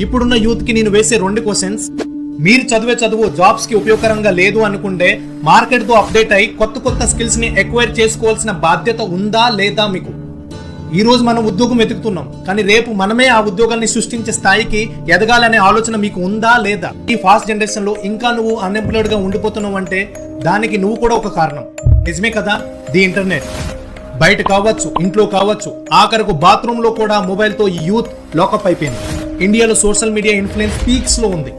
ఇప్పుడున్న యూత్ కి నేను వేసే 2 క్వశ్చన్స్. మీరు చదివే చదువు జాబ్స్ కి ఉపయోగకరంగా లేదు అనుకుంటే మార్కెట్ తో అప్డేట్ అయి కొత్త స్కిల్స్ ని ఎక్వైర్ చేసుకోవాల్సిన బాధ్యత ఉందా లేదా మీకు? ఈ రోజు మనం ఉద్యోగం వెతుకుతున్నాం, కానీ రేపు మనమే ఆ ఉద్యోగాన్ని సృష్టించే స్థాయికి ఎదగాలనే ఆలోచన మీకు ఉందా లేదా? ఈ ఫాస్ట్ జనరేషన్ లో ఇంకా నువ్వు అన్ఎంప్లాయిడ్ గా ఉండిపోతున్నావు అంటే దానికి నువ్వు కూడా ఒక కారణం. నిజమే కదా? The internet. బయట కావచ్చు, ఇంట్లో కావచ్చు, ఆఖరకు బాత్రూమ్ లో కూడా మొబైల్ తో యూత్ లాకప్ అయిపోయింది. ఇండియాలో సోషల్ మీడియా ఇన్ఫ్లుయెన్స్ పీక్స్ లో ఉంది.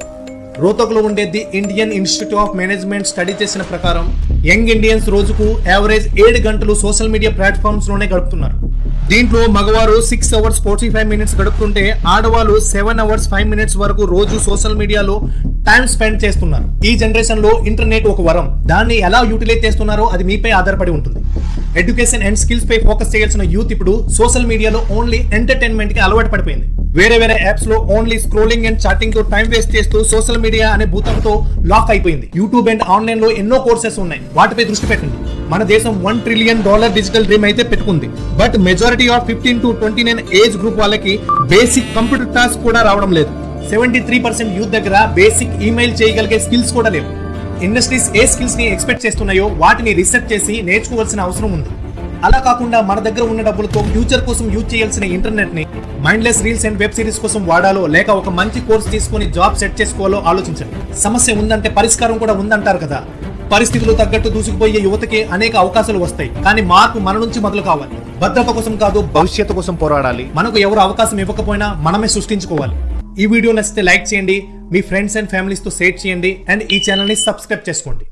రోహ్తక్లో ఉండేది Indian institute of management study చేసిన ప్రకారం యంగ్ ఇండియన్స్ రోజుకు యావరేజ్ 7 గంటలు సోషల్ మీడియా ప్లాట్ఫామ్స్ లోనే గడుపుతున్నారు. దీంట్లో మగవారు 6 hours 45 minutes గడుపుతుంటే ఆడవాళ్ళు 7 hours 5 minutes వరకు రోజు సోషల్ మీడియాలో టైం స్పెండ్ చేస్తున్నారు. ఈ జనరేషన్ లో ఇంటర్నెట్ ఒక వరం. దాన్ని ఎలా యూటిలైజ్ చేస్తున్నారో అది మీపై ఆధారపడి ఉంటుంది. ఎడ్యుకేషన్ అండ్ స్కిల్స్ పై ఫోకస్ చేయాల్సిన యూత్ ఇప్పుడు సోషల్ మీడియాలో ఓన్లీ ఎంటర్టైన్మెంట్ కి అలవాటు పడిపోయింది. వేరే యాప్స్ లో ఓన్లీ స్క్రోలింగ్ అండ్ చాటింగ్ తో టైం వేస్ట్ చేస్తూ సోషల్ మీడియా అనే భూతంతో లాక్ అయిపోయింది. యూట్యూబ్ అండ్ ఆన్లైన్ లో ఎన్నో కోర్సెస్ ఉన్నాయి, వాటిపై దృష్టి పెట్టండి. మన దేశం $1 trillion డిజిటల్ డ్రీమ్ అయితే పెట్టుకుంది. But majority of 15 to 29 age group వాళ్ళకి బేసిక్ కంప్యూటర్ టాస్క్ కూడా రావడం లేదు. 73% యూత్ దగ్గర బేసిక్ ఈమెయిల్ చేయగలిగే స్కిల్స్ కూడా లేవు. ఇండస్ట్రీస్ ఏ స్కిల్స్ ని ఎక్స్పెక్ట్ చేస్తున్నాయో వాటిని రీసెర్చ్ చేసి నేర్చుకోవాల్సిన అవసరం ఉంది. అలా కాకుండా మన దగ్గర ఉన్న డబ్బులతో ఫ్యూచర్ కోసం యూజ్ చేయాల్సిన ఇంటర్నెట్ ని mindless reels and web series కోసం వాడాలో లేక ఒక మంచి కోర్స్ తీసుకుని జాబ్ సెట్ చేసుకోవాలో ఆలోచించండి. సమస్య ఉందంటే పరిష్కారం కూడా ఉందంటారు కదా. పరిస్థితులు తగ్గట్టు దూసుకుపోయే యువతకి అనేక అవకాశాలు వస్తాయి, కానీ మార్పు మన నుంచి మొదలు కావాలి. భద్రత కోసం కాదు, భవిష్యత్తు కోసం పోరాడాలి. మనకు ఎవరు అవకాశం ఇవ్వకపోయినా మనమే సృష్టించుకోవాలి. ఈ వీడియో నచ్చితే లైక్ చేయండి, మీ ఫ్రెండ్స్ అండ్ ఫ్యామిలీస్ తో షేర్ చేయండి అండ్ ఈ ఛానల్ ని సబ్స్క్రైబ్ చేసుకోండి.